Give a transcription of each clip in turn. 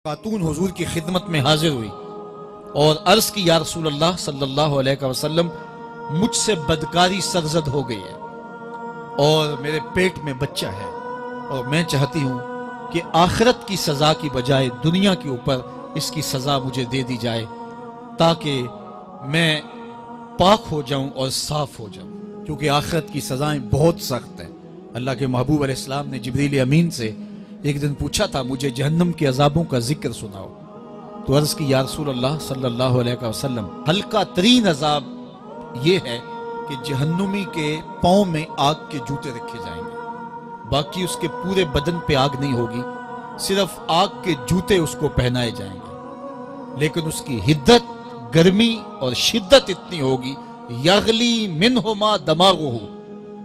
خاتون حضور کی خدمت میں حاضر ہوئی اور عرض کی یا رسول اللہ صلی اللہ علیہ وسلم مجھ سے بدکاری سرزد ہو گئی ہے اور میرے پیٹ میں بچہ ہے اور میں چاہتی ہوں کہ آخرت کی سزا کی بجائے دنیا کے اوپر اس کی سزا مجھے دے دی جائے تاکہ میں پاک ہو جاؤں اور صاف ہو جاؤں، کیونکہ آخرت کی سزائیں بہت سخت ہیں۔ اللہ کے محبوب علیہ السلام نے جبریل امین سے ایک دن پوچھا تھا مجھے جہنم کے عذابوں کا ذکر سناؤ، تو عرض کی یا رسول اللہ صلی اللہ علیہ وسلم ہلکا ترین عذاب یہ ہے کہ جہنمی کے پاؤں میں آگ کے جوتے رکھے جائیں گے، باقی اس کے پورے بدن پہ آگ نہیں ہوگی، صرف آگ کے جوتے اس کو پہنائے جائیں گے، لیکن اس کی حدت، گرمی اور شدت اتنی ہوگی یغلی منہما دماغہ،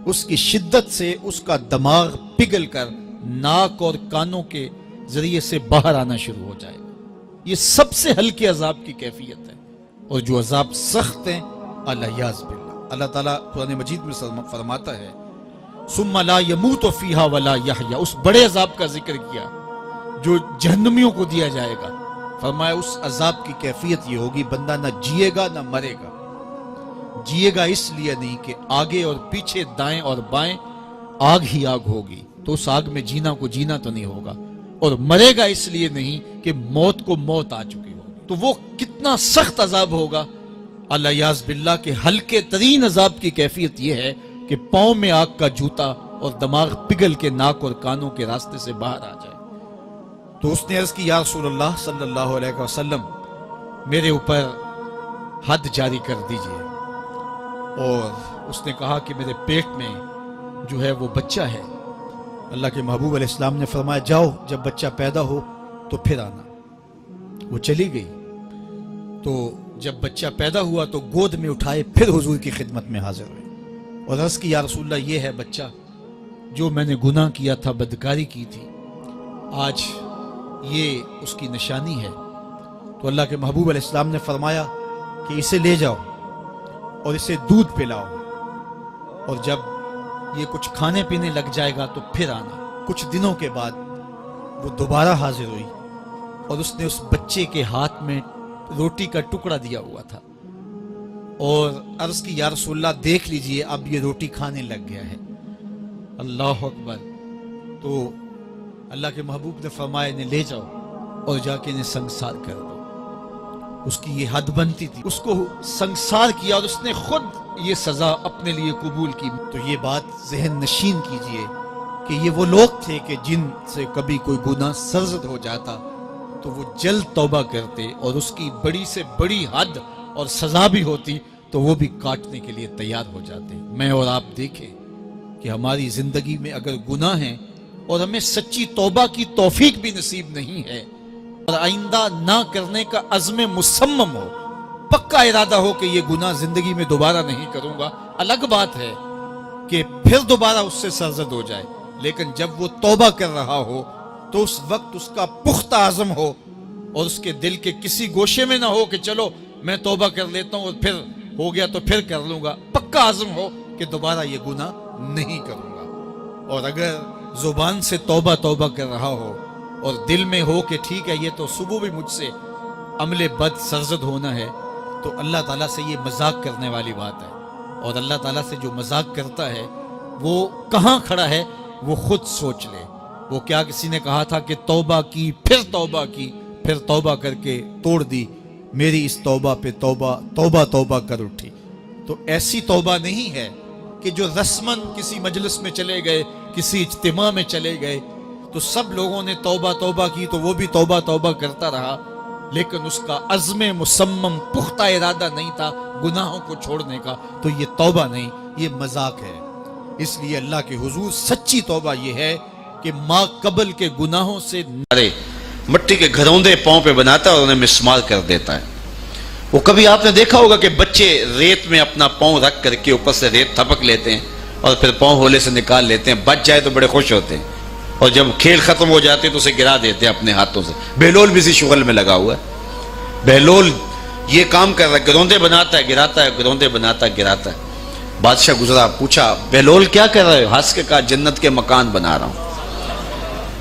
اس کی شدت سے اس کا دماغ پگھل کر ناک اور کانوں کے ذریعے سے باہر آنا شروع ہو جائے گا۔ یہ سب سے ہلکے عذاب کی کیفیت ہے، اور جو عذاب سخت ہیں الیاذ باللہ، اللہ تعالیٰ قرآن مجید میں فرماتا ہے ثم لا يموت فیہا ولا یحیا، اس بڑے عذاب کا ذکر کیا جو جہنمیوں کو دیا جائے گا، فرمایا اس عذاب کی کیفیت یہ ہوگی بندہ نہ جیے گا نہ مرے گا۔ جیے گا اس لیے نہیں کہ آگے اور پیچھے دائیں اور بائیں آگ ہی آگ ہوگی، تو اس آگ میں جینا کو جینا تو نہیں ہوگا، اور مرے گا اس لیے نہیں کہ موت کو موت آ چکی ہوگی۔ تو وہ کتنا سخت عذاب ہوگا الیاذ باللہ کہ ہلکے ترین عذاب کی کیفیت یہ ہے کہ پاؤں میں آگ کا جوتا اور دماغ پگھل کے ناک اور کانوں کے راستے سے باہر آ جائے۔ تو اس نے عرض کی یا رسول اللہ صلی اللہ علیہ وسلم میرے اوپر حد جاری کر دیجئے، اور اس نے کہا کہ میرے پیٹ میں جو ہے وہ بچہ ہے۔ اللہ کے محبوب علیہ السلام نے فرمایا جاؤ جب بچہ پیدا ہو تو پھر آنا۔ وہ چلی گئی، تو جب بچہ پیدا ہوا تو گود میں اٹھائے پھر حضور کی خدمت میں حاضر ہوئے اور عرض کی یا رسول اللہ یہ ہے بچہ جو میں نے گناہ کیا تھا، بدکاری کی تھی، آج یہ اس کی نشانی ہے۔ تو اللہ کے محبوب علیہ السلام نے فرمایا کہ اسے لے جاؤ اور اسے دودھ پلاؤ، اور جب یہ کچھ کھانے پینے لگ جائے گا تو پھر آنا۔ کچھ دنوں کے بعد وہ دوبارہ حاضر ہوئی اور اس نے اس بچے کے ہاتھ میں روٹی کا ٹکڑا دیا ہوا تھا، اور عرض کی یا رسول اللہ دیکھ لیجئے اب یہ روٹی کھانے لگ گیا ہے۔ اللہ اکبر۔ تو اللہ کے محبوب نے فرمایا انہیں لے جاؤ اور جا کے انہیں سنگسار کر دو۔ اس کی یہ حد بنتی تھی، اس کو سنگسار کیا اور اس نے خود یہ سزا اپنے لیے قبول کی۔ تو یہ بات ذہن نشین کیجئے کہ یہ وہ لوگ تھے کہ جن سے کبھی کوئی گناہ سرزد ہو جاتا تو وہ جلد توبہ کرتے، اور اس کی بڑی سے بڑی حد اور سزا بھی ہوتی تو وہ بھی کاٹنے کے لیے تیار ہو جاتے۔ میں اور آپ دیکھیں کہ ہماری زندگی میں اگر گناہ ہیں اور ہمیں سچی توبہ کی توفیق بھی نصیب نہیں ہے اور آئندہ نہ کرنے کا عزم مصمم ہو، پکا ارادہ ہو کہ یہ گناہ زندگی میں دوبارہ نہیں کروں گا، الگ بات ہے کہ پھر دوبارہ اس سے سرزد ہو جائے، لیکن جب وہ توبہ کر رہا ہو تو اس وقت اس کا پختہ عزم ہو اور اس کے دل کے کسی گوشے میں نہ ہو کہ چلو میں توبہ کر لیتا ہوں اور پھر ہو گیا تو پھر کر لوں گا، پکا عزم ہو کہ دوبارہ یہ گناہ نہیں کروں گا۔ اور اگر زبان سے توبہ توبہ کر رہا ہو اور دل میں ہو کہ ٹھیک ہے یہ تو صبح بھی مجھ سے عمل بد سرزد ہونا ہے، تو اللہ تعالیٰ سے یہ مذاق کرنے والی بات ہے، اور اللہ تعالیٰ سے جو مذاق کرتا ہے وہ کہاں کھڑا ہے وہ خود سوچ لے۔ وہ کیا کسی نے کہا تھا کہ توبہ کی پھر توبہ کر کے توڑ دی، میری اس توبہ پہ توبہ کر اٹھی۔ تو ایسی توبہ نہیں ہے کہ جو رسماً کسی مجلس میں چلے گئے، کسی اجتماع میں چلے گئے تو سب لوگوں نے توبہ کی تو وہ بھی توبہ کرتا رہا، لیکن اس کا عزم مصمم پختہ ارادہ نہیں تھا گناہوں کو چھوڑنے کا، تو یہ توبہ نہیں، یہ مذاق ہے۔ اس لیے اللہ کے حضور سچی توبہ یہ ہے کہ ماں قبل کے گناہوں سے مٹی کے گھروندے پاؤں پہ بناتا ہے اور انہیں مسمار کر دیتا ہے۔ وہ کبھی آپ نے دیکھا ہوگا کہ بچے ریت میں اپنا پاؤں رکھ کر کے اوپر سے ریت تھپک لیتے ہیں اور پھر پاؤں ہولے سے نکال لیتے ہیں، بچ جائے تو بڑے خوش ہوتے ہیں، اور جب کھیل ختم ہو جاتے تو اسے گرا دیتے ہیں اپنے ہاتھوں سے۔ بہلول بھی اسی شغل میں لگا ہوا ہے، بہلول یہ کام کر رہا ہے، گروندے بناتا ہے گراتا ہے، گروندے بناتا ہے گراتا ہے۔ بادشاہ گزرا، پوچھا بہلول کیا کر رہے ہو؟ ہنس کے کہا جنت کے مکان بنا رہا ہوں۔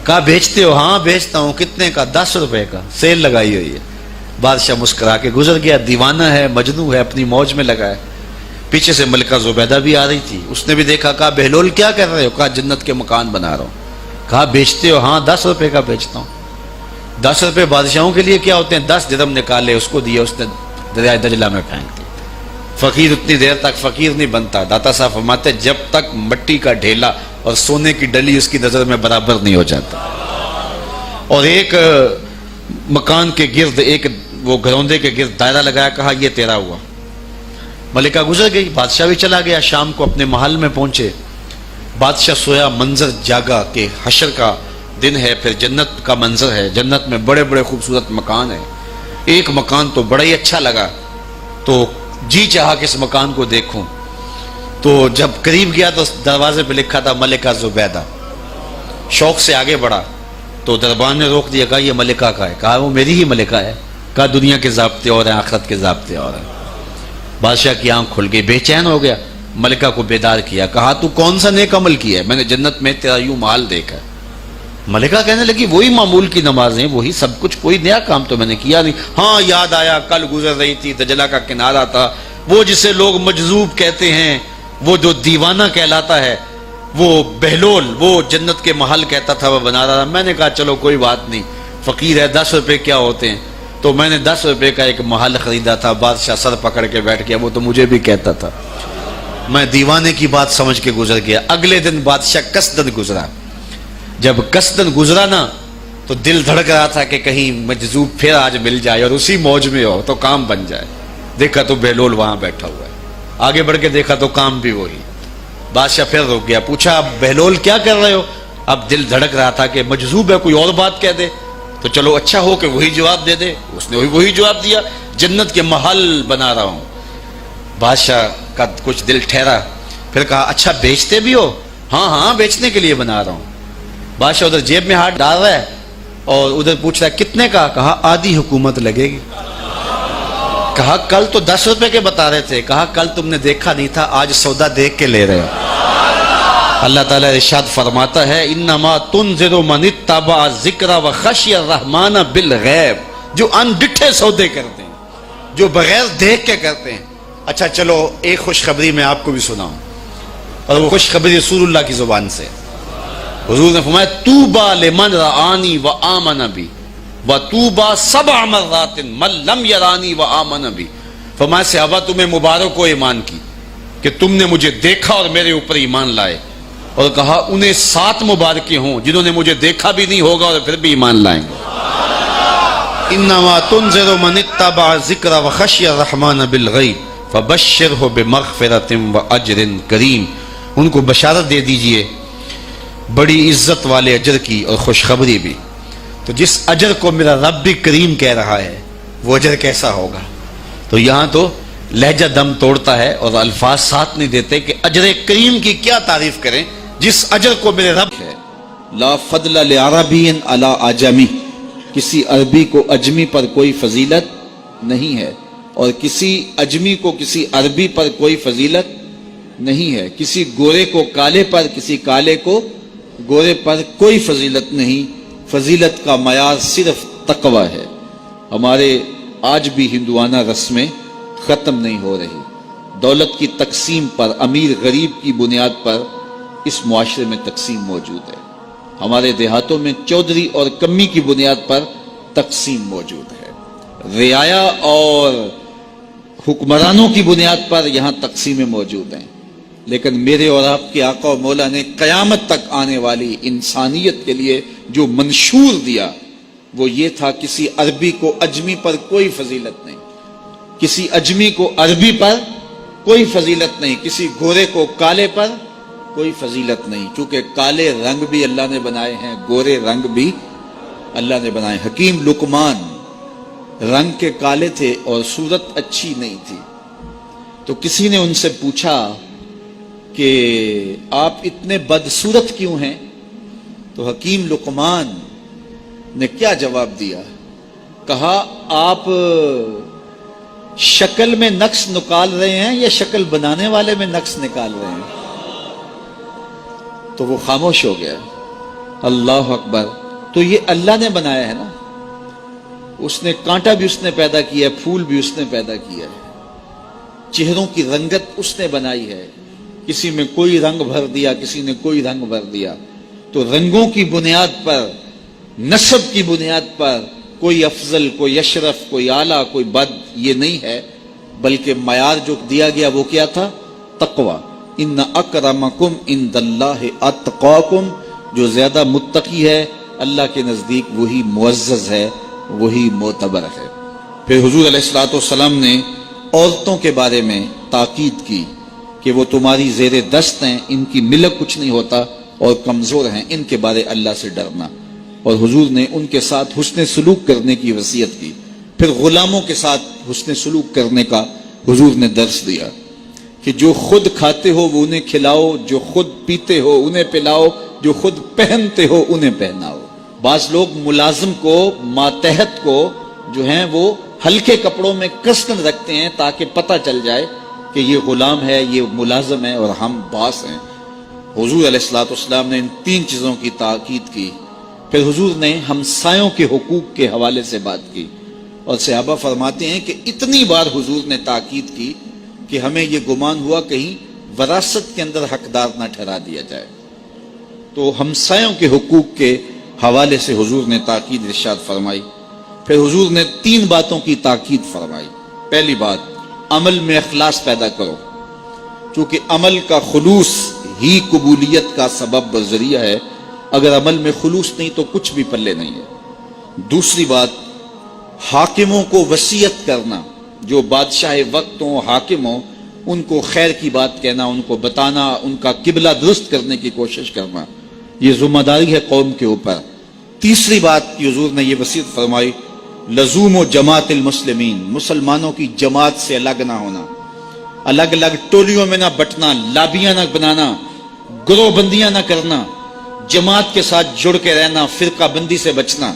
کہا بیچتے ہو؟ ہاں بیچتا ہوں. کتنے کا؟ 10 روپے کا، سیل لگائی ہوئی ہے. بادشاہ مسکرا کے گزر گیا. دیوانہ ہے، مجنوں ہے، اپنی موج میں لگا ہے. پیچھے سے ملکہ زبیدہ بھی آ رہی تھی. اس نے بھی دیکھا. کہا بہلول کیا کر رہے ہو؟ کہا جنت کے مکان بنا رہا ہوں. کہا بیچتے ہو؟ ہاں 10 روپے کا بیچتا ہوں. 10 روپے بادشاہوں کے لیے کیا ہوتے ہیں؟ 10 درہم نکالے، اس کو دیے، اس نے دریائے دجلہ میں پھینک دی. فقیر اتنی دیر تک فقیر نہیں بنتا. داتا صاحب فرماتے جب تک مٹی کا ڈھیلا اور سونے کی ڈلی اس کی نظر میں برابر نہیں ہو جاتا. اور ایک مکان کے گرد، ایک وہ گھروندے کے گرد دائرہ لگایا. کہا یہ تیرا ہوا. ملکہ گزر گئی. بادشاہ بھی چلا گیا. شام کو اپنے محل میں پہنچے. بادشاہ سویا. منظر جاگا کہ حشر کا دن ہے، پھر جنت کا منظر ہے. جنت میں بڑے بڑے خوبصورت مکان ہیں. ایک مکان تو بڑا ہی اچھا لگا، تو جی چاہا کہ اس مکان کو دیکھوں. تو جب قریب گیا تو دروازے پہ لکھا تھا ملکہ زبیدہ. شوق سے آگے بڑھا تو دربان نے روک دیا. کہا یہ ملکہ کا ہے. کہا وہ میری ہی ملکہ ہے. کہا دنیا کے ضابطے اور ہیں، آخرت کے ضابطے اور ہیں. بادشاہ کی آنکھ کھل گئی، بے چین ہو گیا. ملکہ کو بیدار کیا. کہا تو کون سا نیک عمل کیا ہے؟ میں نے جنت میں تیرا یوں محل دیکھا. ملکہ کہنے لگی وہی معمول کی نمازیں، وہی سب کچھ، کوئی نیا کام تو میں نے کیا نہیں. ہاں یاد آیا، کل گزر رہی تھی، دجلہ کا کنارہ تھا، وہ جسے لوگ مجذوب کہتے ہیں، وہ جو دیوانہ کہلاتا ہے، وہ بہلول، وہ جنت کے محل کہتا تھا، وہ بنا رہا تھا. میں نے کہا چلو کوئی بات نہیں، فقیر ہے، 10 روپے کیا ہوتے ہیں. تو میں نے 10 روپے کا ایک محل خریدا تھا. بادشاہ سر پکڑ کے بیٹھ گیا. وہ تو مجھے بھی کہتا تھا. میں دیوانے کی بات سمجھ کے گزر گیا. اگلے دن بادشاہ قصدن گزرا. جب قصدن گزرا نا تو دل دھڑک رہا تھا کہ کہیں مجذوب پھر آج مل جائے اور اسی موج میں ہو تو کام بن جائے. دیکھا تو بہلول وہاں بیٹھا ہوا ہے. آگے بڑھ کے دیکھا تو کام بھی وہی. بادشاہ پھر رک گیا. پوچھا اب بہلول کیا کر رہے ہو؟ اب دل دھڑک رہا تھا کہ مجذوب ہے، کوئی اور بات کہہ دے تو چلو اچھا ہو کہ وہی جواب دے دے. اس نے وہی جواب دیا، جنت کے محل بنا رہا ہوں. بادشاہ کا کچھ دل ٹھہرا. پھر کہا اچھا بیچتے بھی ہو؟ ہاں ہاں بیچنے کے لیے بنا رہا ہوں. بادشاہ ادھر جیب میں ہاتھ ڈال رہا ہے اور ادھر پوچھ رہا ہے کتنے کا؟ کہا آدھی حکومت لگے گی. کہا کل تو 10 روپے کے بتا رہے تھے. کہا کل تم نے دیکھا نہیں تھا، آج سودا دیکھ کے لے رہے ہو. اللہ تعالیٰ ارشاد فرماتا ہے انما تنذر من اتبع ذکر وخشی الرحمن بالغیب. جو ان ڈٹھے سودے کرتے ہیں، جو بغیر دیکھ کے کرتے ہیں. اچھا چلو ایک خوشخبری میں آپ کو بھی سناؤں، اور وہ خوشخبری رسول اللہ کی زبان سے. حضور نے فرمایا طوبی لمن رآنی وآمن بی وطوبی 7 مرات من لم یرانی وآمن بی. فرمایا صحابہ تمہیں مبارک ہو ایمان کی کہ تم نے مجھے دیکھا اور میرے اوپر ایمان لائے. اور کہا انہیں 7 مبارکیں ہوں جنہوں نے مجھے دیکھا بھی نہیں ہوگا اور پھر بھی ایمان لائیں گے. انما تنذر من اتبع ذکر وخشی الرحمن بالغیب فبشرہ بمغفرۃ واجر کریم. ان کو بشارت دے دیجئے بڑی عزت والے اجر کی اور خوشخبری بھی. تو جس اجر کو میرا رب بھی کریم کہہ رہا ہے وہ اجر کیسا ہوگا. تو یہاں تو لہجہ دم توڑتا ہے اور الفاظ ساتھ نہیں دیتے کہ اجر کریم کی کیا تعریف کریں جس اجر کو میرے رب ہے. لا فضل لعربی علی اعجمی. کسی عربی کو اجمی پر کوئی فضیلت نہیں ہے، اور کسی اجمی کو کسی عربی پر کوئی فضیلت نہیں ہے. کسی گورے کو کالے پر، کسی کالے کو گورے پر کوئی فضیلت نہیں. فضیلت کا معیار صرف تقوی ہے. ہمارے آج بھی ہندوانہ رسمیں ختم نہیں ہو رہی. دولت کی تقسیم پر، امیر غریب کی بنیاد پر اس معاشرے میں تقسیم موجود ہے. ہمارے دیہاتوں میں چودھری اور کمی کی بنیاد پر تقسیم موجود ہے. رعایا اور حکمرانوں کی بنیاد پر یہاں تقسیمیں موجود ہیں. لیکن میرے اور آپ کے آقا و مولا نے قیامت تک آنے والی انسانیت کے لیے جو منشور دیا وہ یہ تھا کسی عربی کو اجمی پر کوئی فضیلت نہیں، کسی اجمی کو عربی پر کوئی فضیلت نہیں، کسی گورے کو کالے پر کوئی فضیلت نہیں. چونکہ کالے رنگ بھی اللہ نے بنائے ہیں، گورے رنگ بھی اللہ نے بنائے. حکیم لقمان رنگ کے کالے تھے اور صورت اچھی نہیں تھی. تو کسی نے ان سے پوچھا کہ آپ اتنے بدصورت کیوں ہیں؟ تو حکیم لقمان نے کیا جواب دیا؟ کہا آپ شکل میں نقص نکال رہے ہیں یا شکل بنانے والے میں نقص نکال رہے ہیں؟ تو وہ خاموش ہو گیا. اللہ اکبر. تو یہ اللہ نے بنایا ہے نا, اس نے کانٹا بھی اس نے پیدا کیا ہے, پھول بھی اس نے پیدا کیا ہے, چہروں کی رنگت اس نے بنائی ہے, کسی میں کوئی رنگ بھر دیا, کسی نے کوئی رنگ بھر دیا. تو رنگوں کی بنیاد پر, نسب کی بنیاد پر کوئی افضل, کوئی اشرف, کوئی اعلیٰ, کوئی بد, یہ نہیں ہے, بلکہ معیار جو دیا گیا وہ کیا تھا؟ تقوی. ان اکرمکم عند اللہ اتقاکم, جو زیادہ متقی ہے اللہ کے نزدیک وہی معزز ہے, وہی معتبر ہے. پھر حضور علیہ الصلوۃ والسلام نے عورتوں کے بارے میں تاکید کی کہ وہ تمہاری زیر دست ہیں, ان کی ملک کچھ نہیں ہوتا اور کمزور ہیں, ان کے بارے اللہ سے ڈرنا. اور حضور نے ان کے ساتھ حسن سلوک کرنے کی وصیت کی. پھر غلاموں کے ساتھ حسن سلوک کرنے کا حضور نے درس دیا کہ جو خود کھاتے ہو وہ انہیں کھلاؤ, جو خود پیتے ہو انہیں پلاؤ, جو خود پہنتے ہو انہیں پہناؤ. بعض لوگ ملازم کو, ماتحت کو جو ہیں وہ ہلکے کپڑوں میں کسن رکھتے ہیں تاکہ پتہ چل جائے کہ یہ غلام ہے, یہ ملازم ہے اور ہم باس ہیں. حضور علیہ الصلوۃ والسلام نے ان 3 چیزوں کی تاکید کی. پھر حضور نے ہمسایوں کے حقوق کے حوالے سے بات کی, اور صحابہ فرماتے ہیں کہ اتنی بار حضور نے تاکید کی کہ ہمیں یہ گمان ہوا کہیں وراثت کے اندر حقدار نہ ٹھہرا دیا جائے. تو ہمسایوں کے حقوق کے حوالے سے حضور نے تاکید ارشاد فرمائی. پھر حضور نے 3 باتوں کی تاکید فرمائی. پہلی بات, عمل میں اخلاص پیدا کرو, چونکہ عمل کا خلوص ہی قبولیت کا سبب و ذریعہ ہے. اگر عمل میں خلوص نہیں تو کچھ بھی پلے نہیں ہے. دوسری بات, حاکموں کو وصیت کرنا, جو بادشاہ وقت ہوں, حاکم ہوں, ان کو خیر کی بات کہنا, ان کو بتانا, ان کا قبلہ درست کرنے کی کوشش کرنا, یہ ذمہ داری ہے قوم کے اوپر. تیسری بات کی حضور نے یہ وصیت فرمائی, لزوم و جماعت المسلمین, مسلمانوں کی جماعت سے الگ نہ ہونا, الگ الگ ٹولیوں میں نہ بٹنا, لابیاں نہ بنانا, گروہ بندیاں نہ کرنا, جماعت کے ساتھ جڑ کے رہنا, فرقہ بندی سے بچنا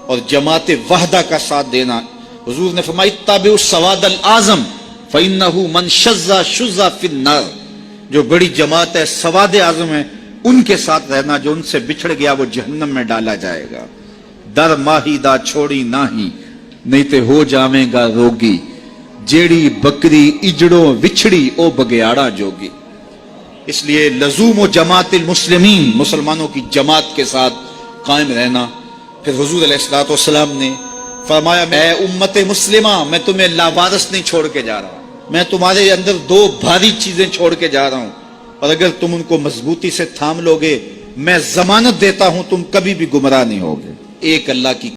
اور جماعت وحدہ کا ساتھ دینا. حضور نے فرمائی, تابعوا السواد الاعظم فإنہ من شذ شذ فی النار, جو بڑی جماعت ہے, سواد اعظم ہے, ان کے ساتھ رہنا, جو ان سے بچھڑ گیا وہ جہنم میں ڈالا جائے گا. در ماہی دا چھوڑی ناہی, نہیں تے ہو جاویں گا روگی, جیڑی بکری اجڑوں وچھڑی او بگیاڑا جوگی. اس لیے لزوم و جماعت المسلمین, مسلمانوں کی جماعت کے ساتھ قائم رہنا. پھر حضور علیہ الصلوۃ والسلام نے فرمایا, اے امت مسلمہ, میں تمہیں لاوارث نہیں چھوڑ کے جا رہا, میں تمہارے اندر 2 بھاری چیزیں چھوڑ کے جا رہا ہوں, اور اگر تم ان کو مضبوطی سے تھام لو گے, میں ضمانت دیتا ہوں تم کبھی بھی گمراہ نہیں ہوگے. ایک اللہ کی